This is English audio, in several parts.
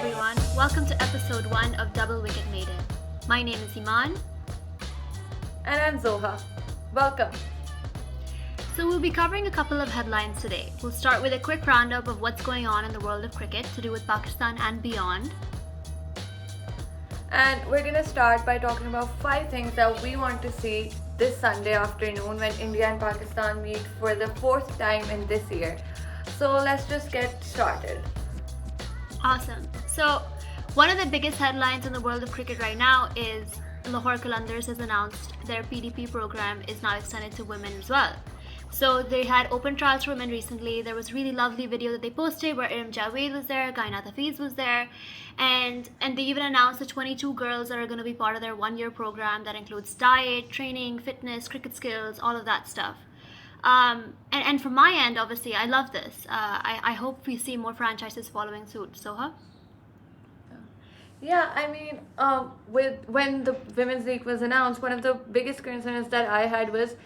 everyone, welcome to episode 1 of Double Wicket Maiden. My name is Eman. And I'm Zoha. Welcome. So we'll be covering a couple of headlines today. We'll start with a quick roundup of what's going on in the world of cricket to do with Pakistan and beyond. And we're going to start by talking about 5 things that we want to see this Sunday afternoon when India and Pakistan meet for the 4th time in this year. So let's just get started. Awesome. So one of the biggest headlines in the world of cricket right now is Lahore Qalandars has announced their PDP program is now extended to women as well. So they had open trials for women recently. There was a really lovely video that they posted where Iram Javed was there, Kainat Hafiz was there, and they even announced the 22 girls that are going to be part of their 1-year program that includes diet, training, fitness, cricket skills, all of that stuff. And from my end, obviously, I love this. I hope we see more franchises following suit. Soha? Yeah, I mean, when the Women's League was announced, one of the biggest concerns that I had was,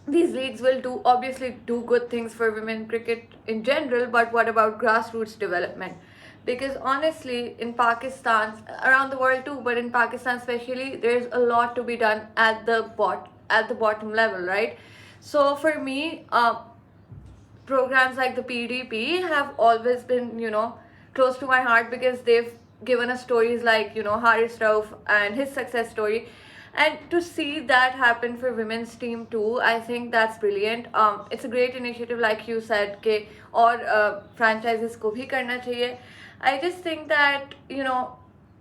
these leagues will obviously do good things for women cricket in general, but what about grassroots development? Because honestly, in Pakistan, around the world too, but in Pakistan especially, there's a lot to be done at the bottom level, right? So for me, programs like the PDP have always been, close to my heart because they've given us stories like, Haris Rauf and his success story. And to see that happen for women's team too, I think that's brilliant. It's a great initiative, like you said, or franchises ko bhi karna chahiye. I just think that,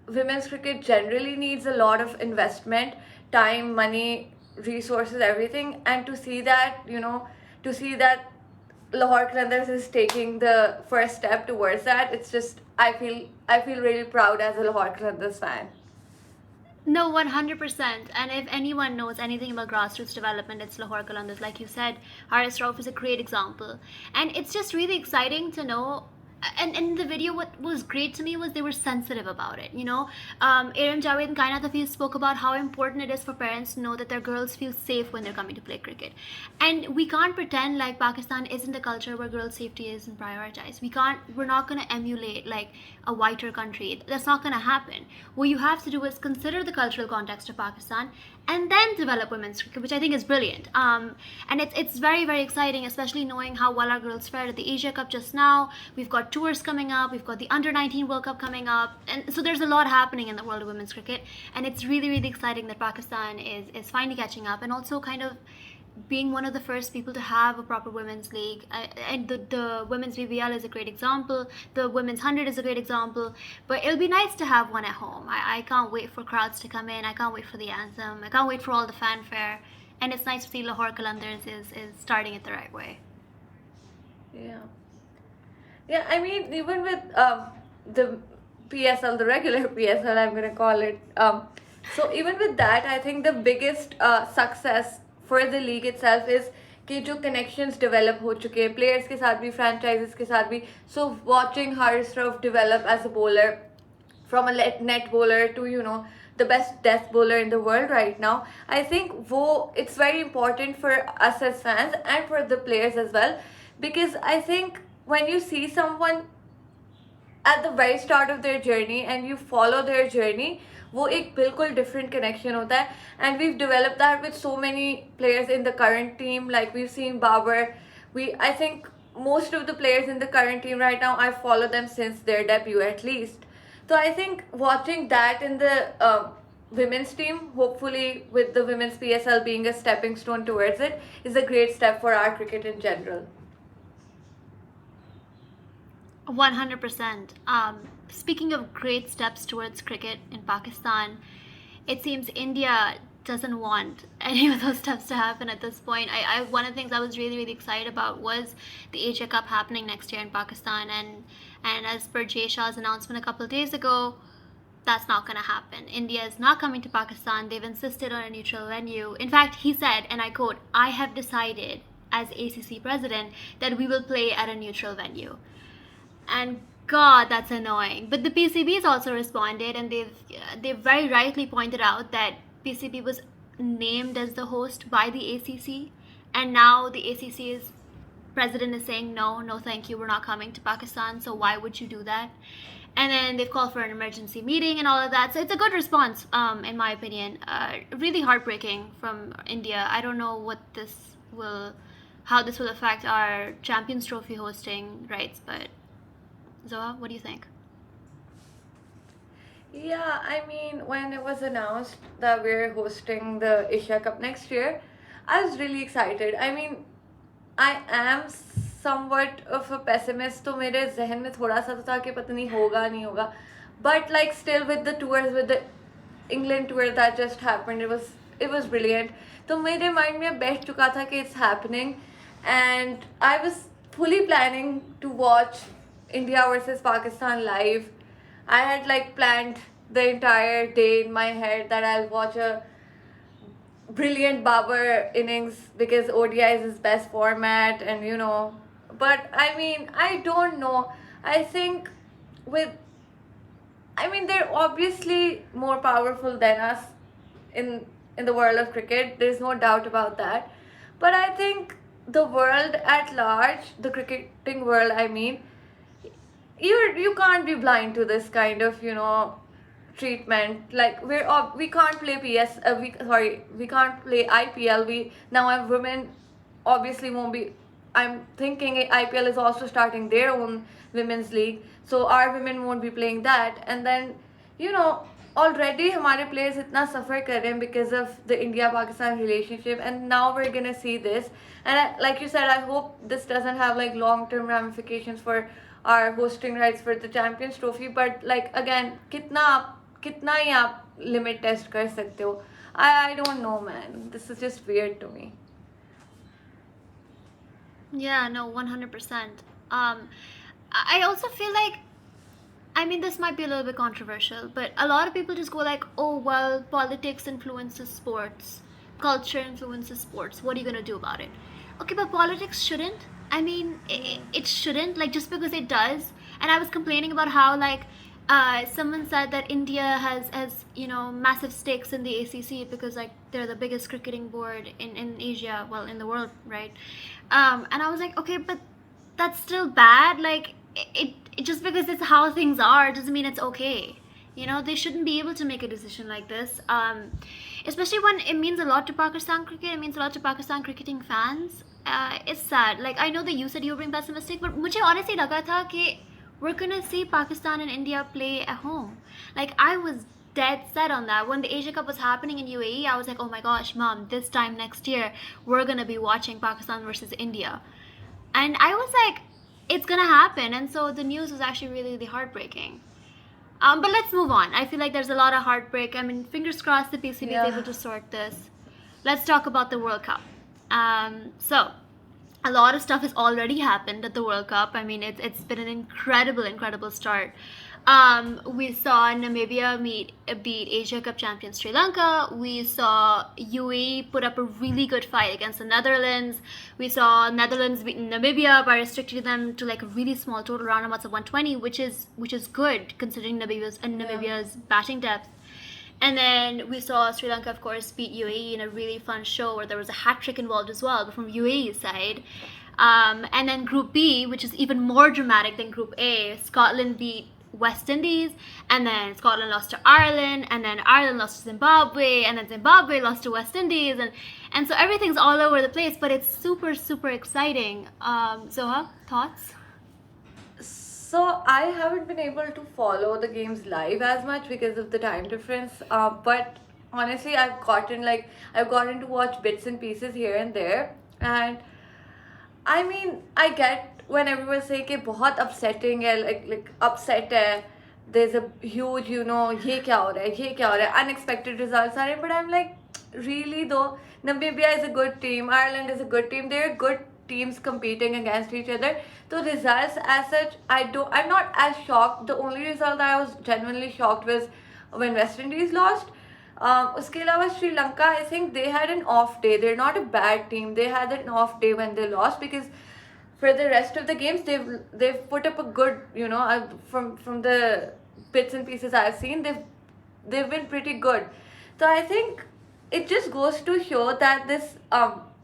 women's cricket generally needs a lot of investment, time, money, resources, everything. And to see that, Lahore Qalandars is taking the first step towards that, it's just, I feel really proud as a Lahore Qalandars fan. No, 100%. And if anyone knows anything about grassroots development, it's Lahore Qalandars. Like you said, Haris Rauf is a great example. And it's just really exciting to know. And in the video, what was great to me was they were sensitive about it. Iram Javed and Kainat Hafiz spoke about how important it is for parents to know that their girls feel safe when they're coming to play cricket. And we can't pretend like Pakistan isn't a culture where girls' safety isn't prioritized. We're not going to emulate like a whiter country. That's not going to happen. What you have to do is consider the cultural context of Pakistan and then develop women's cricket, which I think is brilliant. And it's very, very exciting, especially knowing how well our girls fared at the Asia Cup just now. We've got tours coming up, we've got the Under-19 World Cup coming up, and so there's a lot happening in the world of women's cricket, and it's really, really exciting that Pakistan is finally catching up and also kind of being one of the first people to have a proper women's league. And the women's BBL is a great example, the women's 100 is a great example, but it'll be nice to have one at home. I can't wait for crowds to come in, I can't wait for the anthem, I can't wait for all the fanfare, and it's nice to see Lahore Qalandars is starting it the right way. Yeah, I mean, even with the PSL, the regular PSL, I'm going to call it. So even with that, I think the biggest success for the league itself is कि जो connections develop हो चुके हैं players के साथ भी, franchises के साथ भी. So watching Haris Rauf develop as a bowler, from a net bowler to the best death bowler in the world right now, I think it's very important for us as fans and for the players as well, because I think when you see someone at the very start of their journey and you follow their journey, वो एक बिल्कुल different connection होता है. And we've developed that with so many players in the current team. Like we've seen Babar. I think most of the players in the current team right now, I follow them since their debut at least. So I think watching that in the women's team, hopefully with the women's PSL being a stepping stone towards it, is a great step for our cricket in general. 100%. Speaking of great steps towards cricket in Pakistan, it seems India doesn't want any of those steps to happen at this point. One of the things I was really, really excited about was the Asia Cup happening next year in Pakistan, and as per Jay Shah's announcement a couple of days ago, that's not going to happen. India is not coming to Pakistan. They've insisted on a neutral venue. In fact, he said, and I quote, "I have decided as ACC president that we will play at a neutral venue." And God, that's annoying. But the PCB has also responded, and they've very rightly pointed out that PCB was named as the host by the ACC, and now the ACC is president is saying no, thank you, we're not coming to Pakistan. So why would you do that? And then they've called for an emergency meeting and all of that. So it's a good response, in my opinion. Really heartbreaking from India. I don't know how this will affect our Champions Trophy hosting rights, but Zoha, what do you think? Yeah, I mean, when it was announced that we're hosting the Asia Cup next year, I was really excited. I mean, I am somewhat of a pessimist, तो मेरे जहन में थोड़ा सा तो था कि पता नहीं होगा नहीं होगा, but like still with the tours, with the England tour that just happened, it was brilliant. तो मेरे mind में बैठ चुका था कि it's happening, and I was fully planning to watch India versus Pakistan live. I had like planned the entire day in my head that I'll watch a brilliant Babar innings because ODI is his best format, and but I mean, I don't know. I think with, I mean, they're obviously more powerful than us in the world of cricket. There's no doubt about that. But I think the world at large, the cricketing world, I mean, you can't be blind to this kind of treatment. Like we can't play we can't play IPL. We now have women, obviously won't be. I'm thinking IPL is also starting their own women's league, so our women won't be playing that. And then already हमारे players इतना suffer कर रहे हैं because of the India-Pakistan relationship, and now we're gonna see this. And like you said, I hope this doesn't have like long-term ramifications for our hosting rights for the Champions Trophy. But like again, कितना ही आप limit test कर सकते हो? I don't know, man. This is just weird to me. Yeah, no, 100%. I also feel like, I mean, this might be a little bit controversial, but a lot of people just go like, oh, well, politics influences sports, culture influences sports. What are you going to do about it? Okay, but politics shouldn't. I mean, it shouldn't, like, just because it does. And I was complaining about how, like, someone said that India has massive stakes in the ACC because, like, they're the biggest cricketing board in Asia, well, in the world, right? And I was like, okay, but that's still bad. Like, it just because it's how things are doesn't mean it's okay. They shouldn't be able to make a decision like this. Especially when it means a lot to Pakistan cricket. It means a lot to Pakistan cricketing fans. It's sad. Like, I know that you said you were being pessimistic, but मुझे honestly लगा था कि we're gonna see Pakistan and India play at home. Like, I was dead set on that. When the Asia Cup was happening in UAE, I was like, oh my gosh, mom, this time next year, we're gonna be watching Pakistan versus India. And I was like, it's gonna happen. And so the news was actually really, really heartbreaking. But let's move on. I feel like there's a lot of heartbreak. I mean, fingers crossed the PCB is able to sort this. Let's talk about the World Cup. So, a lot of stuff has already happened at the World Cup. I mean, it's been an incredible start. We saw Namibia beat Asia Cup champion Sri Lanka. We saw UAE put up a really good fight against the Netherlands. We saw Netherlands beat Namibia by restricting them to like a really small total roundabouts of 120, which is good considering Namibia's batting depth. And then we saw Sri Lanka, of course, beat UAE in a really fun show where there was a hat trick involved as well, but from UAE's side. And then Group B, which is even more dramatic than Group A, Scotland beat West Indies, and then Scotland lost to Ireland, and then Ireland lost to Zimbabwe, and then Zimbabwe lost to West Indies, and so everything's all over the place, but it's super exciting. Zoha, thoughts? So I haven't been able to follow the games live as much because of the time difference. But honestly, I've gotten to watch bits and pieces here and there, and I mean, I get when everyone say कि बहुत upsetting है, like upset है. There's a huge, ये क्या हो रहा है, unexpected results are, but I'm like, really though, Namibia is a good team, Ireland is a good team, they're good teams competing against each other. So results as such, I'm not as shocked. The only result that I was genuinely shocked was when West Indies lost. उसके अलावा Sri Lanka, I think they had an off day. They're not a bad team. They had an off day when they lost, because for the rest of the games they've put up a good, from the bits and pieces I've seen, they've been pretty good. So I think it just goes to show that this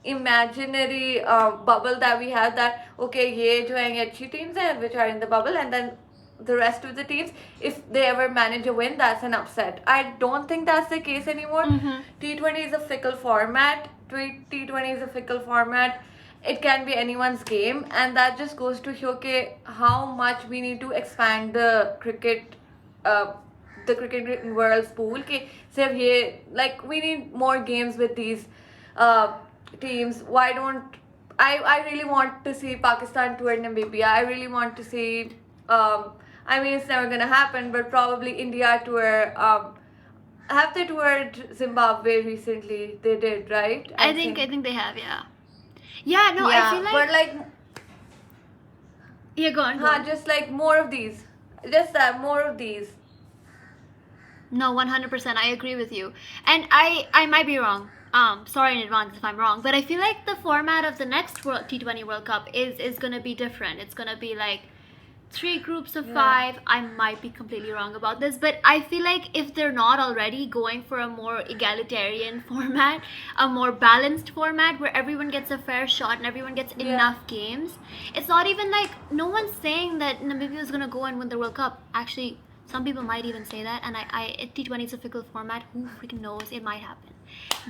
imaginary bubble that we have, that okay, ye jo hai ye अच्छी teams हैं which are in the bubble, and then the rest of the teams, if they ever manage a win, that's an upset. I don't think that's the case anymore. T20 is a fickle format. T20 is a fickle format. It can be anyone's game, and that just goes to show how much we need to expand uh, the cricket world's pool. सिर्फ ये, like, we need more games with these uh, teams. Why don't I really want to see Pakistan tour Namibia. I really want to see I mean, it's never gonna happen, but probably India tour. Have they toured Zimbabwe recently? They did, right? I think they have, yeah. Yeah, no, I feel like, but like, yeah, go on. just like more of these. Just that, more of these. No, 100%. I agree with you. And I might be wrong. Sorry in advance if I'm wrong, but I feel like the format of the next T20 World Cup is going to be different. It's going to be like 3 groups of 5. I might be completely wrong about this, but I feel like if they're not already going for a more egalitarian format, a more balanced format where everyone gets a fair shot and everyone gets enough games, it's not even like, no one's saying that Namibia is going to go and win the World Cup. Actually, some people might even say that, and T20 is a fickle format. Who freaking knows? It might happen.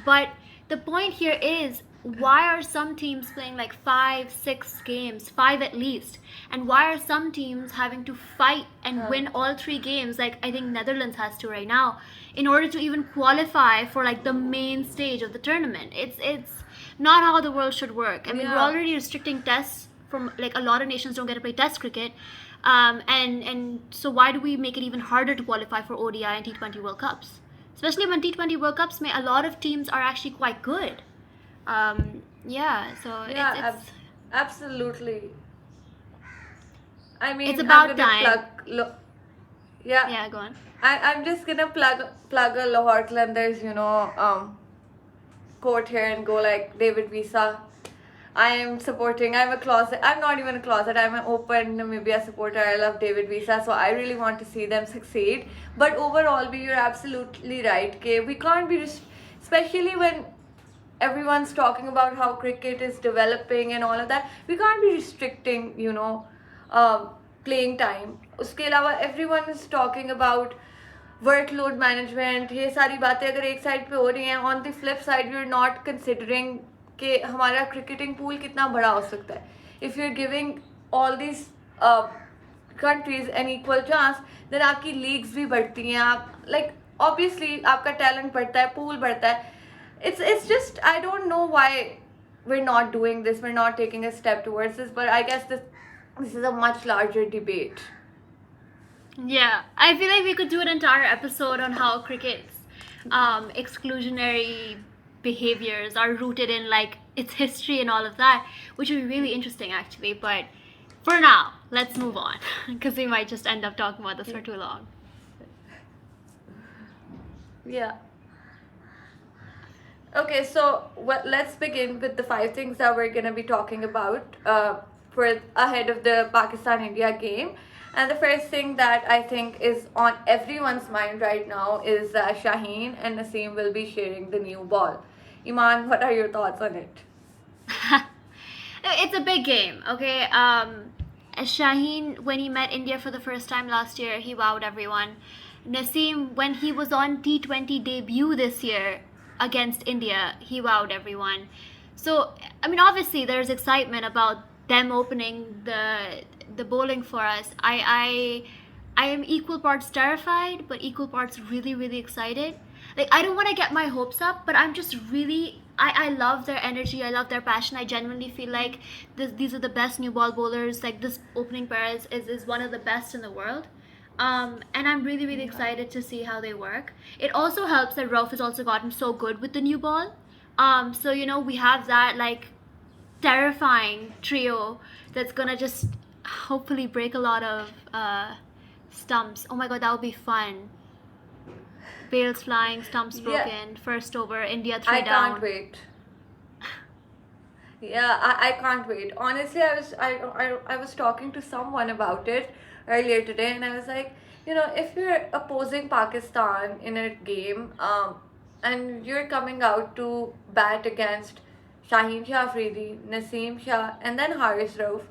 But the point here is, why are some teams playing like 5, 6 games, 5 at least? And why are some teams having to fight and win all 3 games, like I think Netherlands has to right now, in order to even qualify for like the main stage of the tournament? It's not how the world should work. I mean, we're already restricting tests from, like, a lot of nations don't get to play test cricket. And so why do we make it even harder to qualify for ODI and T20 World Cups? Especially when T20 World Cups, a lot of teams are actually quite good. It's Absolutely. I mean, it's about time. Yeah, go on. I'm just gonna plug a Lahore Qalandars, quote here and go like David Visa. I'm not even a closet, I'm an open Namibia supporter. I love David Visa, so I really want to see them succeed. But overall, you're absolutely right, okay? We can't be, especially when everyone's talking about how cricket is developing and all of that, we can't be restricting, playing time. Uske alawa, everyone is talking about workload management. ये सारी बातें अगर एक side पे हो रही हैं, on the flip side, we're not considering कि हमारा cricketing pool कितना बड़ा हो सकता है. If you're giving all these countries an equal chance, then आपकी leagues भी बढ़ती हैं. आप, like, obviously आपका talent बढ़ता है, pool बढ़ता है. It's just, I don't know why we're not doing this. We're not taking a step towards this. But I guess this is a much larger debate. Yeah, I feel like we could do an entire episode on how cricket's exclusionary behaviors are rooted in, like, its history and all of that, which would be really interesting actually. But for now, let's move on, because we might just end up talking about this for too long. Yeah. Okay, so let's begin with the 5 things that we're gonna be talking about for ahead of the Pakistan-India game. And the first thing that I think is on everyone's mind right now is Shaheen and Naseem will be sharing the new ball. Eman, what are your thoughts on it? It's a big game, okay? Shaheen, when he met India for the first time last year, he wowed everyone. Naseem, when he was on T20 debut this year against India, he wowed everyone. So, I mean, obviously there's excitement about them opening the bowling for us. I am equal parts terrified, but equal parts really, really excited. Like, I don't want to get my hopes up, but I'm just really, I love their energy, I love their passion. I genuinely feel like these are the best new ball bowlers. Like, this opening pair is one of the best in the world. And I'm really, really excited to see how they work. It also helps that Rauf has also gotten so good with the new ball. So, we have that, like, terrifying trio that's gonna just hopefully break a lot of stumps. Oh my god, that would be fun. Bails flying, stumps broken, first over, India 3 down. I can't wait. Yeah, I can't wait. Honestly, I was talking to someone about it earlier today, and I was like, if you're opposing Pakistan in a game, and you're coming out to bat against Shaheen Shah Afridi, Naseem Shah, and then Haris Rauf,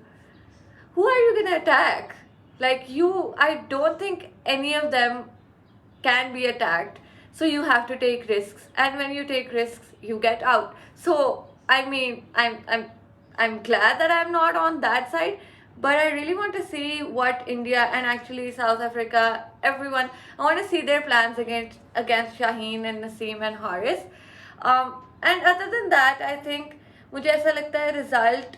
who are you gonna attack? Like I don't think any of them can be attacked. So you have to take risks, and when you take risks, you get out. So I mean, I'm glad that I'm not on that side, but I really want to see what India and actually South Africa, everyone, I want to see their plans against Shaheen and Naseem and Haris. And other than that, I think मुझे ऐसा लगता है result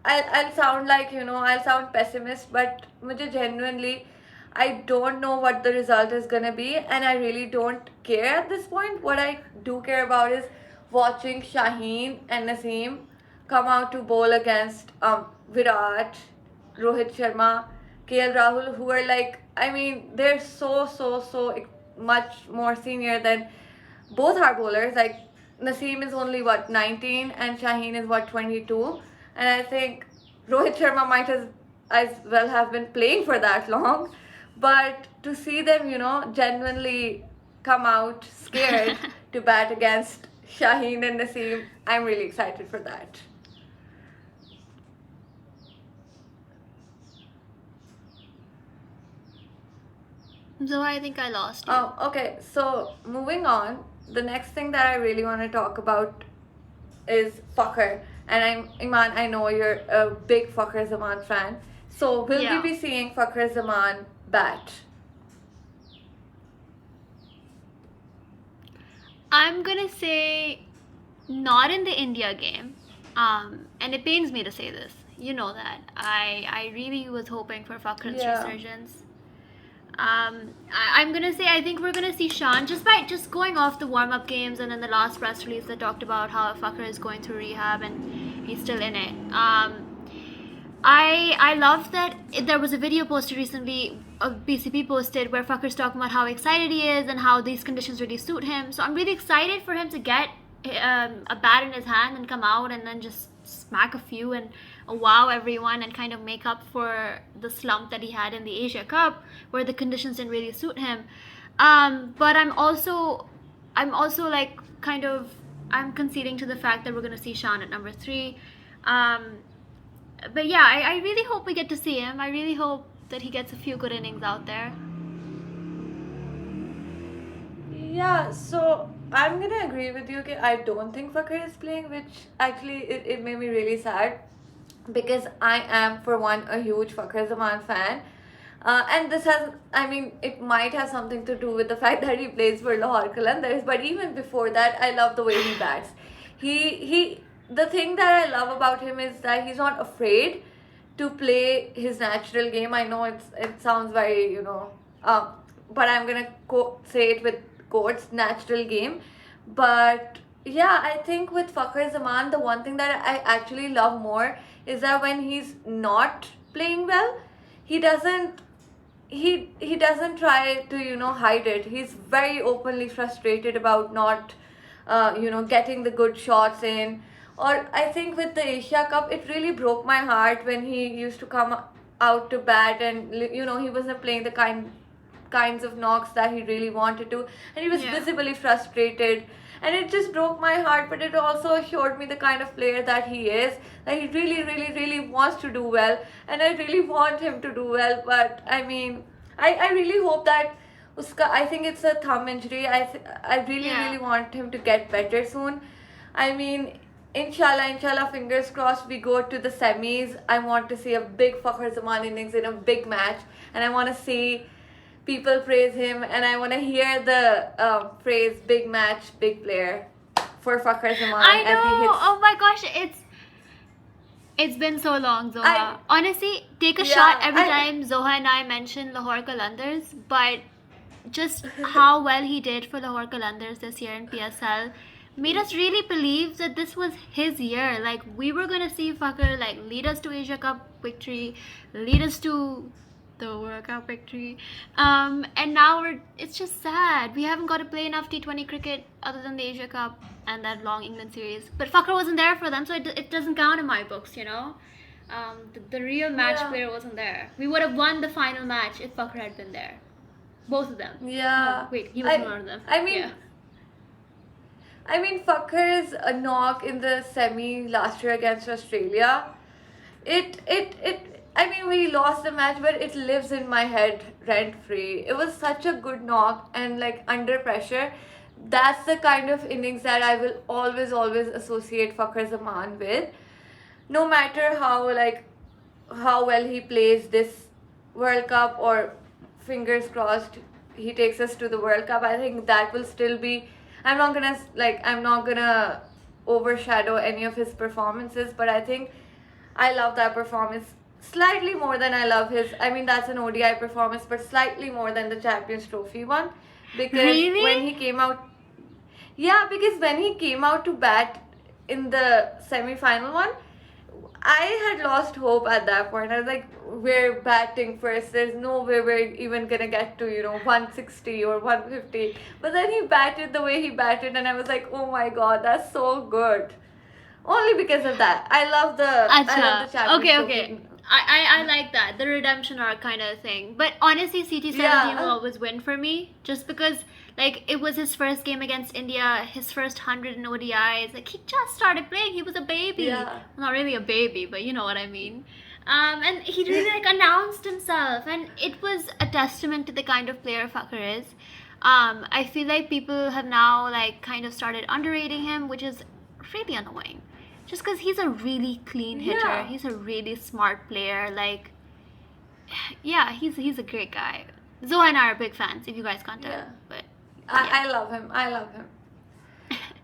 I'll sound like, I'll sound pessimist, but मुझे genuinely, I don't know what the result is gonna be, and I really don't care at this point. What I do care about is watching Shaheen and Naseem come out to bowl against Virat, Rohit Sharma, KL Rahul, who are like, I mean, they're so much more senior than both our bowlers. Like Naseem is only what 19 and Shaheen is what 22, and I think Rohit Sharma might as well have been playing for that long. But to see them, genuinely come out scared to bat against Shaheen and Naseem, I'm really excited for that. So I think I lost you. Oh, okay. So moving on, the next thing that I really want to talk about is Fakhar. And Eman, I know you're a big Fakhar Zaman fan. So will Yeah. we be seeing Fakhar Zaman bat? I'm gonna say not in the India game. And it pains me to say this. You know that. I really was hoping for Fakhar's Yeah. resurgence. I'm gonna say I think we're gonna see Shan just by just going off the warm up games, and then the last press release that talked about how Fakhar is going through rehab and he's still in it. I love that there was a video posted recently, BCP posted, where Fakhar's talking about how excited he is and how these conditions really suit him. So I'm really excited for him to get a bat in his hand and come out and then just smack a few and wow everyone and kind of make up for the slump that he had in the Asia Cup where the conditions didn't really suit him. But I'm also like kind of I'm conceding to the fact that we're gonna see Shan at number 3. But yeah, I really hope we get to see him. I really hope that he gets a few good innings out there. Yeah, so I'm gonna agree with you. Okay, I don't think Fakhar is playing, which actually it made me really sad because I am, for one, a huge Fakhar Zaman fan. And this has, I mean, it might have something to do with the fact that he plays for Lahore Qalandars, but even before that, I love the way he bats. The thing that I love about him is that he's not afraid to play his natural game. I know it sounds very, but I'm gonna say it with quotes, natural game. But yeah, I think with Fakhar Zaman, the one thing that I actually love more is that when he's not playing well, he doesn't try to hide it. He's very openly frustrated about not getting the good shots in. Or I think with the Asia Cup, it really broke my heart when he used to come out to bat and he wasn't playing the kinds of knocks that he really wanted to, and he was visibly frustrated, and it just broke my heart. But it also showed me the kind of player that he is, that he really wants to do well, and I really want him to do well. But I mean, I really hope that I think it's a thumb injury. I really want him to get better soon. I mean, inshallah, fingers crossed, we go to the semis. I want to see a big Fakhar Zaman innings in a big match, and I want to see people praise him, and I want to hear the phrase "big match, big player" for Fakhar Zaman. I know. As he hits. Oh my gosh, it's been so long, Zoha. Honestly, take a shot every time Zoha and I mention Lahore Qalandars, but just how well he did for Lahore Qalandars this year in PSL made us really believe that this was his year. Like, we were gonna see Fakhar like lead us to Asia Cup victory, lead us to the World Cup victory, and now it's just sad. We haven't got to play enough T20 cricket other than the Asia Cup and that long England series. But Fakhar wasn't there for them, so it doesn't count in my books, the real match player wasn't there. We would have won the final match if Fakhar had been there. Both of them. Yeah. Oh, wait, he was one of them. I mean, I mean, Fakhar's a knock in the semi last year against Australia. I mean, we lost the match, but it lives in my head rent free. It was such a good knock, and like under pressure, that's the kind of innings that I will always associate Fakhar Zaman with. No matter how well he plays this World Cup, or fingers crossed he takes us to the World Cup, I think that will still be. I'm not gonna overshadow any of his performances, but I think I love that performance slightly more than I love his. I mean, that's an ODI performance, but slightly more than the Champions Trophy one, because Really? when he came out, yeah, because when he came out to bat in the semi-final one, I had lost hope at that point. I was like, we're batting first. There's no way we're even gonna get to 160 or 150. But then he batted the way he batted, and I was like, oh my god, that's so good. Only because of that. I love the Acha. Champions Okay, Trophy. okay. I like that. The redemption arc kind of thing. But honestly, CT17 will always win for me. Just because, like, it was his first game against India, his first 100 in ODIs. Like, he just started playing. He was a baby. Yeah. Not really a baby, but you know what I mean. And he really, like, announced himself. And it was a testament to the kind of player Fakhar is. I feel like people have now, like, kind of started underrating him, which is really annoying. Just because he's a really clean hitter. Yeah. He's a really smart player. Like, yeah, he's a great guy. Zoha and I are big fans, if you guys can't tell. Yeah. But I love him. I love him.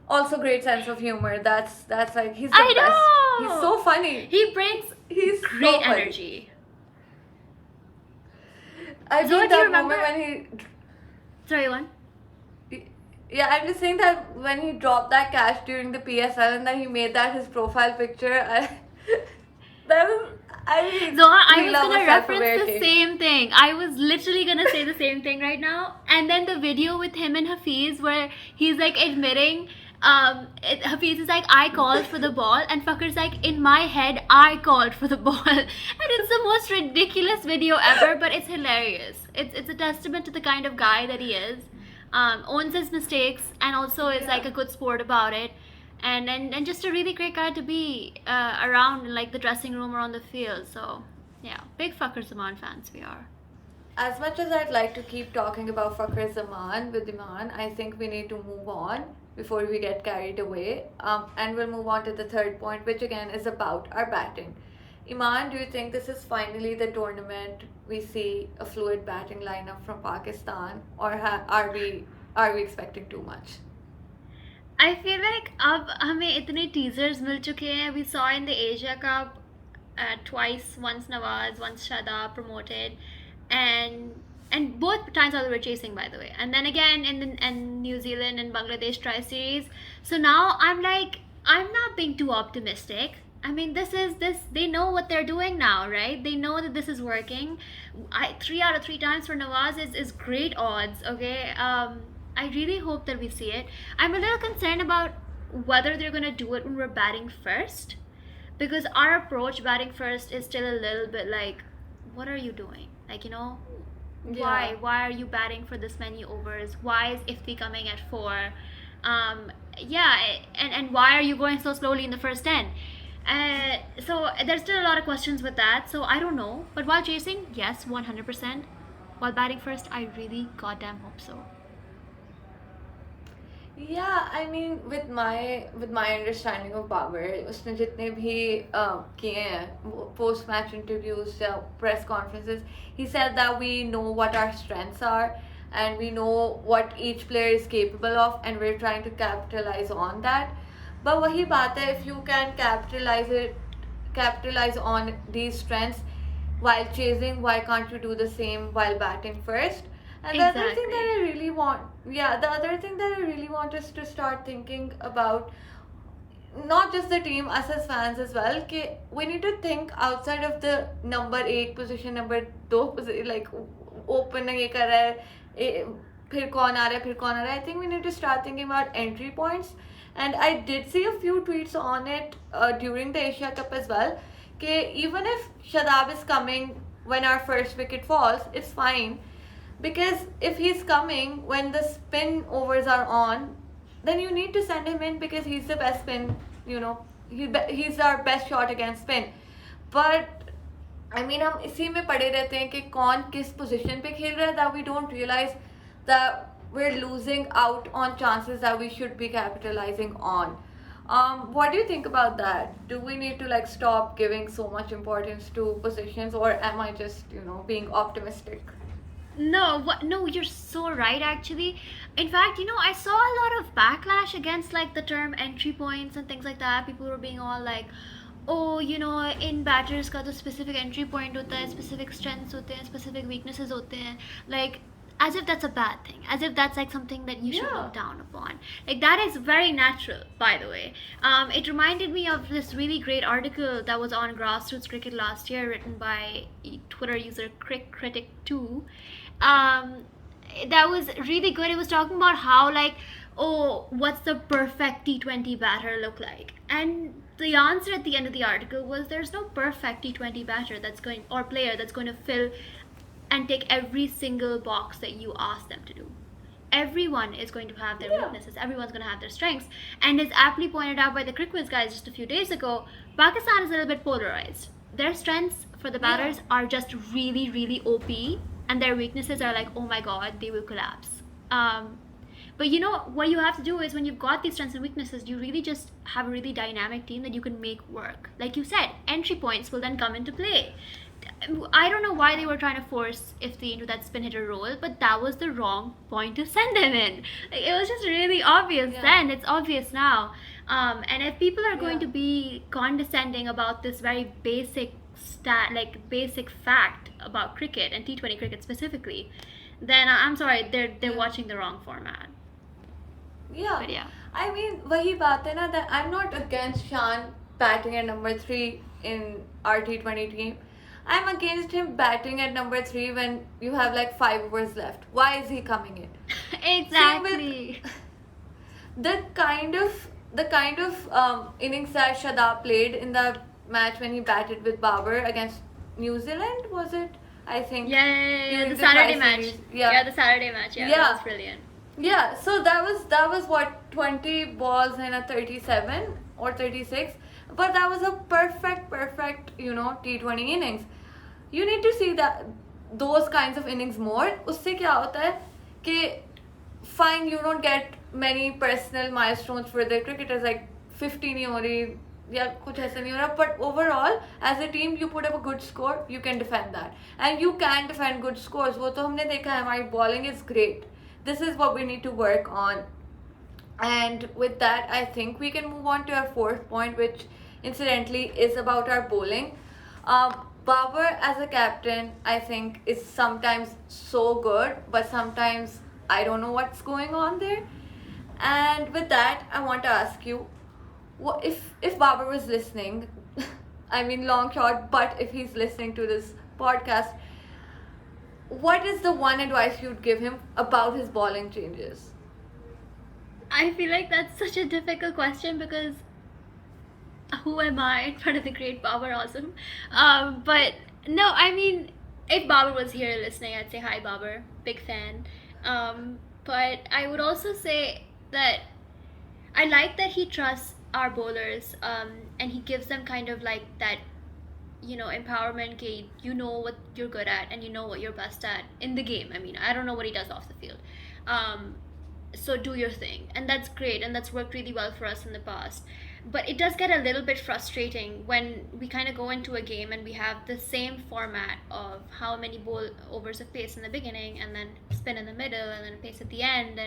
Also, great sense of humor. That's like he's the I best. know! He's so funny. He brings He's great so funny. energy. I Zoha, think do you that remember? moment when he. Sorry, one. Yeah, I'm just saying that when he dropped that catch during the PSL and then he made that his profile picture, that was. Zoha, I we was love gonna a reference the self-aware king. same thing. I was literally gonna say the same thing right now. And then the video with him and Hafiz where he's like admitting, Hafiz is like, I called for the ball, and Fakhar's like, in my head, I called for the ball. And it's the most ridiculous video ever, but it's hilarious. It's a testament to the kind of guy that he is. Owns his mistakes and also is like a good sport about it. And just a really great guy to be around in like the dressing room or on the field. So yeah, big Fakhar Zaman fans we are. As much as I'd like to keep talking about Fakhar Zaman with Eman, I think we need to move on before we get carried away. And we'll move on to the third point, which again is about our batting. Eman, do you think this is finally the tournament we see a fluid batting lineup from Pakistan, or are we expecting too much? I feel like अब हमें इतने teasers मिल चुके हैं. We saw in the Asia Cup twice, once Nawaz, once Shada promoted, and both times we were chasing, by the way. And then again in New Zealand and Bangladesh Tri Series. So now I'm like, I'm not being too optimistic. I mean, this they know what they're doing now, right? They know that this is working. 3 out of 3 times for Nawaz is great odds, okay? I really hope that we see it. I'm a little concerned about whether they're going to do it when we're batting first, because our approach batting first is still a little bit like, what are you doing? Like, why are you batting for this many overs? Why is Ifti coming at 4? And why are you going so slowly in the first 10? So there's still a lot of questions with that, so I don't know. But while chasing, yes, 100%. While batting first, I really goddamn hope so. Yeah, I mean, with my understanding of Babar, उसने जितने भी किए हैं post match interviews या press conferences, he said that we know what our strengths are and we know what each player is capable of, and we're trying to capitalize on that. But वही बात है, if you can capitalize on these strengths while chasing, why can't you do the same while batting first? And the other thing that I really want us to start thinking about, not just the team, us as fans as well, कि we need to think outside of the number 8 position, number 2 position, like open ये कर रहा है, फिर कौन आ रहा है. I think we need to start thinking about entry points. And I did see a few tweets on it during the Asia Cup as well, कि even if Shadab is coming when our first wicket falls, it's fine. Because if he's coming when the spin overs are on, then you need to send him in because he's the best spin, you know, he's our best shot against spin. But I mean, हम इसी में पड़े रहते हैं कि कौन किस position पे खेल रहा है, that we don't realize that we're losing out on chances that we should be capitalizing on. What do you think about that? Do we need to like stop giving so much importance to positions, or am I just, you know, being optimistic? No, no, you're so right actually. In fact, I saw a lot of backlash against like the term entry points and things like that. People were being all like, oh, in batters का तो specific entry point होता है, specific strengths होते हैं, specific weaknesses होते हैं. Like, as if that's a bad thing, as if that's like something that you should Yeah. look down upon. Like, that is very natural, by the way. It reminded me of this really great article that was on grassroots cricket last year, written by Twitter user Critic2. That was really good. It was talking about how, like, oh, what's the perfect T20 batter look like? And the answer at the end of the article was there's no perfect T20 batter or player that's going to fill and take every single box that you ask them to do. Everyone is going to have their Yeah. weaknesses. Everyone's going to have their strengths. And as aptly pointed out by the Crickwiz guys just a few days ago, Pakistan is a little bit polarized. Their strengths for the batters are just really, really OP, and their weaknesses are like, oh my god, they will collapse. But what you have to do is when you've got these strengths and weaknesses, you really just have a really dynamic team that you can make work. Like you said, entry points will then come into play. I don't know why they were trying to force Ifti into that spin hitter role, but that was the wrong point to send him in. Like, it was just really obvious then. It's obvious now. And if people are going to be condescending about this very basic basic fact about cricket and T20 cricket specifically, then I'm sorry, they're watching the wrong format. Yeah. But yeah. I mean, वही बात है ना, that I'm not against Shan batting at number 3 in our T20 team. I'm against him batting at number 3 when you have like 5 overs left. Why is he coming in? Exactly. The kind of innings that Shadab played in the match when he batted with Babar against New Zealand, was it? I think. Yeah, during the the Saturday Tri match. series. Yeah, the Saturday match. Yeah, that was brilliant. Yeah, so that was what, 20 balls in a 37 or 36, but that was a perfect T20 innings. You need to see those kinds of innings more. उससे क्या होता है कि fine, you don't get many personal milestones for the cricketers, like 50 नहीं हो रही या कुछ ऐसा नहीं हो रहा, but overall as a team you put up a good score, you can defend that, and you can defend good scores. वो तो हमने देखा है, हमारी bowling is great. This is what we need to work on. And with that, I think we can move on to our 4th point, which incidentally is about our bowling. Babar as a captain, I think, is sometimes so good, but sometimes I don't know what's going on there. And with that, I want to ask you, what if Babar was listening, I mean long shot, but if he's listening to this podcast, what is the one advice you'd give him about his bowling changes? I feel like that's such a difficult question because who am I in front of the great Babar Azam? But no, I mean, if Babar was here listening, I'd say hi Babar, big fan. But I would also say that I like that he trusts our bowlers, and he gives them kind of like that, empowerment. You know what you're good at and you know what you're best at in the game. I mean, I don't know what he does off the field. So do your thing, and that's great, and that's worked really well for us in the past. But it does get a little bit frustrating when we kind of go into a game and we have the same format of how many overs of pace in the beginning, and then spin in the middle, and then pace at the end,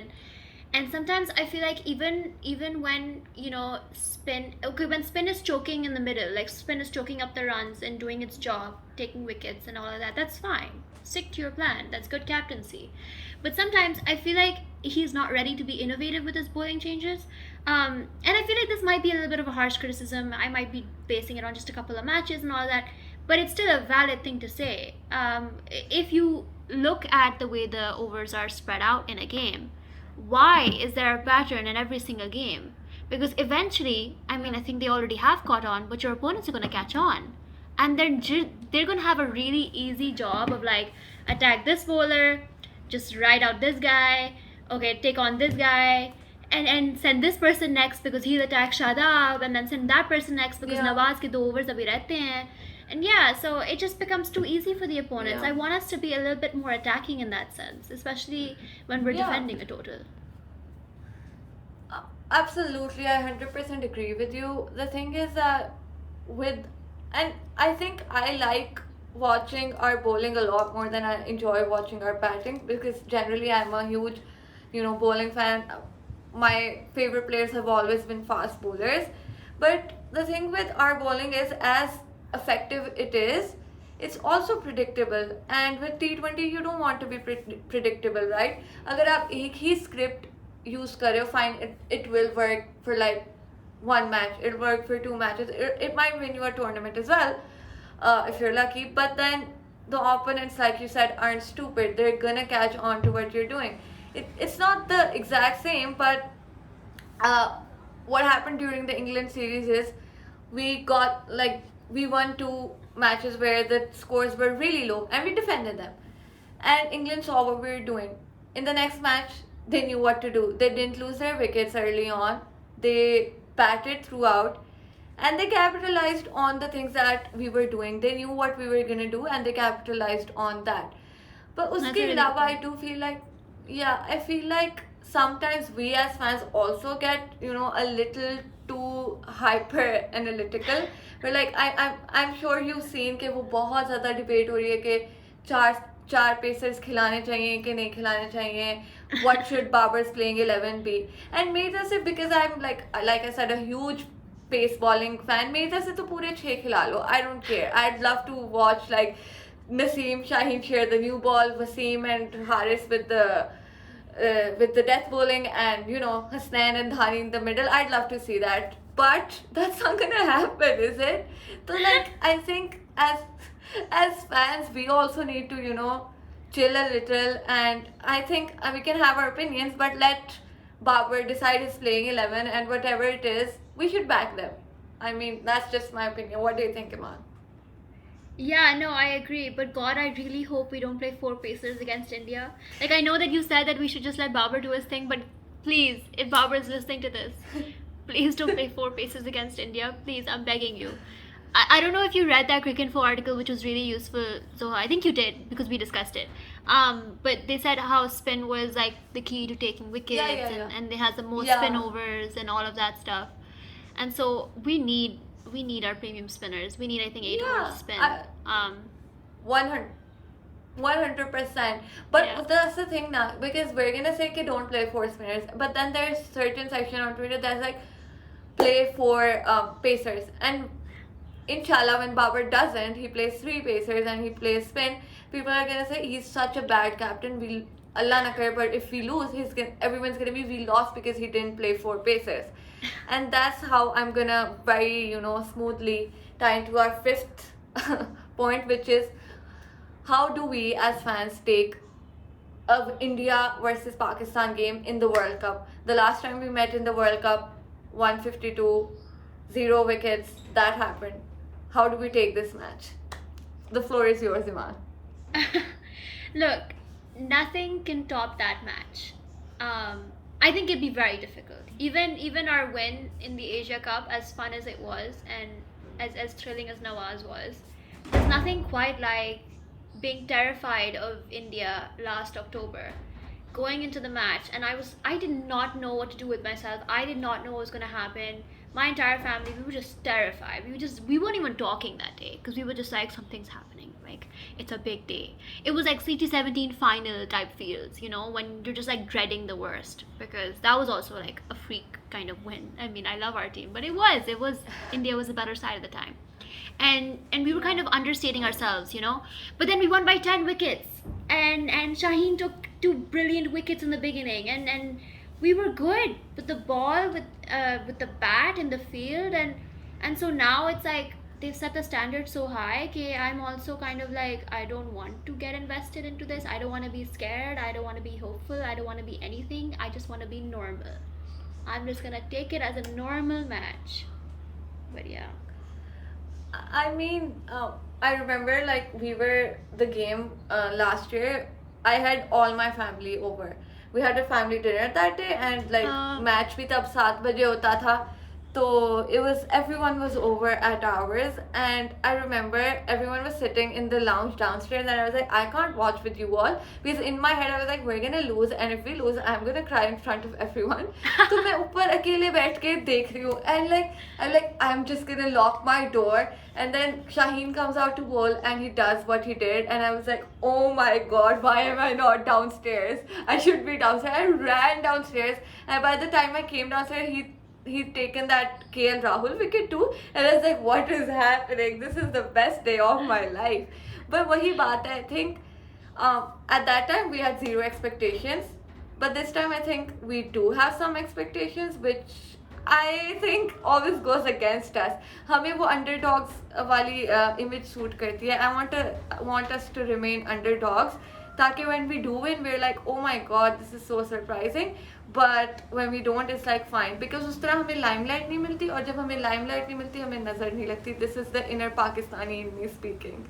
and sometimes I feel like even when when spin is choking in the middle, like spin is choking up the runs and doing its job, taking wickets and all of that, that's fine. Stick to your plan. That's good captaincy. But sometimes I feel like he's not ready to be innovative with his bowling changes. And I feel like this might be a little bit of a harsh criticism. I might be basing it on just a couple of matches and all that, but it's still a valid thing to say. If you look at the way the overs are spread out in a game, why is there a pattern in every single game? Because eventually, I mean, I think they already have caught on, but your opponents are going to catch on. And they're going to have a really easy job of like, attack this bowler, just ride out this guy, okay, take on this guy, and send this person next because he'll attack Shadab, and then send that person next because Yeah. Nawaz ke 2 overs abhi rehte hain. And yeah, so it just becomes too easy for the opponents. Yeah. I want us to be a little bit more attacking in that sense, especially when we're Yeah. defending a total. Absolutely, I 100% agree with you. The thing is that and I think I like watching our bowling a lot more than I enjoy watching our batting, because generally I'm a huge, bowling fan. My favorite players have always been fast bowlers. But the thing with our bowling is, as effective it is, it's also predictable. And with T20, you don't want to be predictable, right? अगर आप एक ही script use कर रहे हो, fine, it will work for like one match, it'll work for 2 matches, it might win you a tournament as well, if you're lucky. But then the opponents, like you said, aren't stupid. They're gonna catch on to what you're doing. It's not the exact same, but what happened during the England series is we won 2 matches where the scores were really low and we defended them. And England saw what we were doing. In the next match, they knew what to do. They didn't lose their wickets early on. They batted throughout and they capitalized on the things that we were doing. They knew what we were going to do and they capitalized on that. But That's a uske really good alawa, I point. do feel like, I feel like sometimes we as fans also get, a little too hyper analytical. We're like, I'm sure you've seen कि वो बहुत ज़्यादा debate हो रही है कि चार pacers खिलाने चाहिए कि नहीं खिलाने चाहिए, what should Babar's playing 11 be. And मेरी तरफ से, because I'm like I said, a huge pace bowling fan, मेरी तरफ से तो पूरे 6 खिला लो. I don't care. I'd love to watch like Naseem, Shaheen share the new ball, Wasim and Haris with the death bowling, and Hasnain and Dhani in the middle. I'd love to see that, but that's not gonna happen, is it? So like, I think as fans we also need to chill a little, and I think we can have our opinions, but let Babar decide his playing 11, and whatever it is, we should back them. I mean, that's just my opinion. What do you think, Eman? Yeah, no, I agree. But God, I really hope we don't play 4 pacers against India. Like, I know that you said that we should just let Babar do his thing, but please, if Babar is listening to this, please don't play 4 pacers against India. Please, I'm begging you. I don't know if you read that Cricinfo article, which was really useful, Zoha. I think you did because we discussed it. But they said how spin was like the key to taking wickets, Yeah. and they had the most Yeah. spin overs and all of that stuff. And so we need our premium spinners. We need, I think, 8 overs to spin. 100%. But Yeah. that's the thing now, because we're gonna say कि don't play 4 spinners, but then there's certain section on Twitter that's like play 4 pacers, and inshallah when Babar doesn't, he plays 3 pacers and he plays spin, people are gonna say he's such a bad captain. Allah na kare, but if we lose, everyone's gonna be, we lost because he didn't play 4 pacers. And that's how I'm gonna very smoothly tie into our fifth point, which is, how do we as fans take of India versus Pakistan game in the World Cup? The last time we met in the World Cup, 152, 0 wickets, that happened. How do we take this match? The floor is yours, Iman. Look, nothing can top that match. I think it'd be very difficult. Even our win in the Asia Cup, as fun as it was and as thrilling as Nawaz was, there's nothing quite like being terrified of India last October, going into the match, and I did not know what to do with myself. I did not know what was gonna happen. My entire family, we were just terrified. We weren't even talking that day because we were just like, something's happening. Like, it's a big day. It was like CT17 final type feels, when you're just like dreading the worst, because that was also like a freak kind of win. I mean, I love our team, but it was India was the better side at the time. And we were kind of understating ourselves, But then we won by 10 wickets, and Shaheen took 2 brilliant wickets in the beginning, and we were good with the ball, with the bat in the field, and so now it's like they've set the standard so high that I'm also kind of like, I don't want to get invested into this. I don't want to be scared. I don't want to be hopeful. I don't want to be anything. I just want to be normal. I'm just gonna take it as a normal match. But yeah. I mean, I remember like the game last year. I had all my family over. we had a family dinner that day, and like match भी तब 7 बजे होता था. So it was, everyone was over at ours, and I remember everyone was sitting in the lounge downstairs, and I was like, I can't watch with you all, because in my head I was like, we're gonna lose, and if we lose I'm gonna cry in front of everyone. So मैं ऊपर अकेले बैठ के देख रही हूँ, and I'm just gonna lock my door, and then Shaheen comes out to bowl and he does what he did, and I was like, oh my god, why am I not downstairs? I should be downstairs. I ran downstairs, and by the time I came downstairs, he'd taken that KL Rahul wicket too, and I was like, what is happening? This is the best day of my life. But wahi baat hai, I think at that time we had zero expectations, but this time I think we do have some expectations, which I think always goes against us. हमें वो underdogs वाली image suit करती है. I want us to remain underdogs, ताकि when we do win, we're like, oh my god, this is so surprising. But when we don't, it's like fine, because उस तरह हमें limelight नहीं मिलती, और जब हमें limelight नहीं मिलती, हमें नजर नहीं लगती. This is the inner Pakistani in me speaking.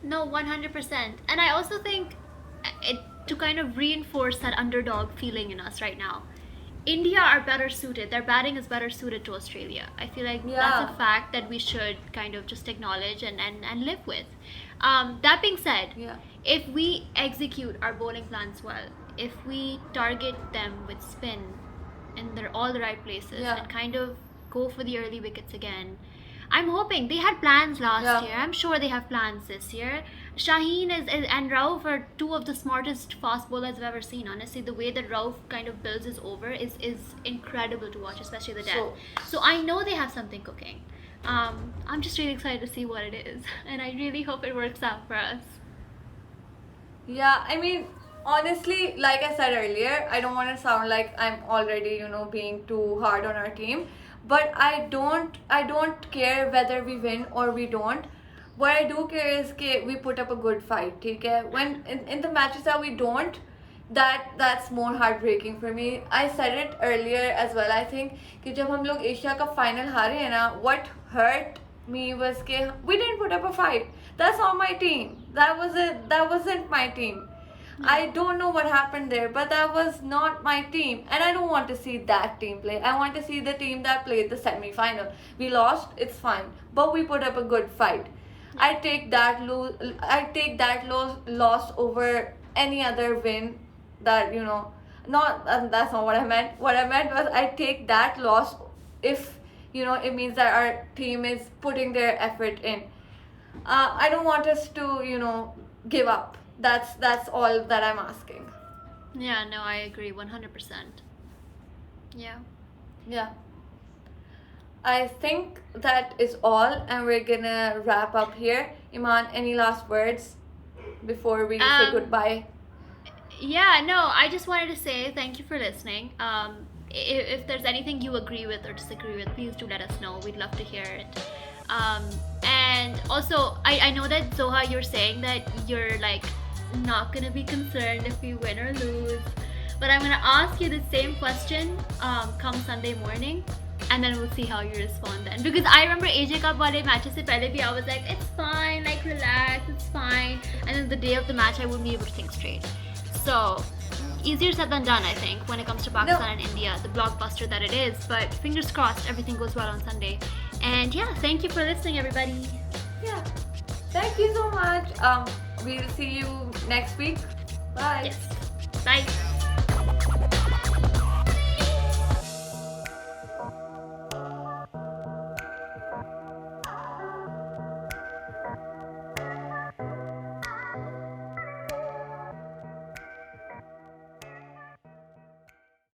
No, 100%. And I also think to kind of reinforce that underdog feeling in us right now, India are better suited. Their batting is better suited to Australia. I feel like that's a fact that we should kind of just acknowledge and live with. That being said, if we execute our bowling plans well, if we target them with spin in all the right places and kind of go for the early wickets again, I'm hoping they had plans last year. I'm sure they have plans this year. Shaheen and Rauf are two of the smartest fast bowlers I've ever seen. Honestly, the way that Rauf kind of builds his over is incredible to watch, especially the death. So I know they have something cooking. I'm just really excited to see what it is, and I really hope it works out for us. Yeah, I mean, honestly, like I said earlier, I don't want to sound like I'm already, being too hard on our team. But I don't care whether we win or we don't. What I do care is that we put up a good fight, okay? When in the matches that we don't, that's more heartbreaking for me. I said it earlier as well. I think that when we lost Asia Cup final, what hurt me was that we didn't put up a fight. That's not my team. That wasn't my team. I don't know what happened there, but that was not my team, and I don't want to see that team play. I want to see the team that played the semi-final. We lost, it's fine, but we put up a good fight. I take that loss over any other win. That's not what I meant. What I meant was I take that loss if it means that our team is putting their effort in. I don't want us to give up. That's all that I'm asking. Yeah, no, I agree 100%. Yeah. I think that is all, and we're gonna wrap up here. Eman, any last words before we say goodbye? Yeah, no, I just wanted to say thank you for listening. If there's anything you agree with or disagree with, please do let us know. We'd love to hear it. And also, I know that Zoha, you're saying that you're like not gonna be concerned if we win or lose, but I'm gonna ask you the same question come Sunday morning, and then we'll see how you respond then. Because I remember Asia Cup wale matches se pehle bhi I was like, it's fine, like relax, it's fine, and then the day of the match I wouldn't be able to think straight. So easier said than done, I think, when it comes to Pakistan and India, the blockbuster that it is. But fingers crossed, everything goes well on Sunday. And yeah, thank you for listening, everybody. Yeah, thank you so much. We'll see you next week. Bye. Yes. Bye.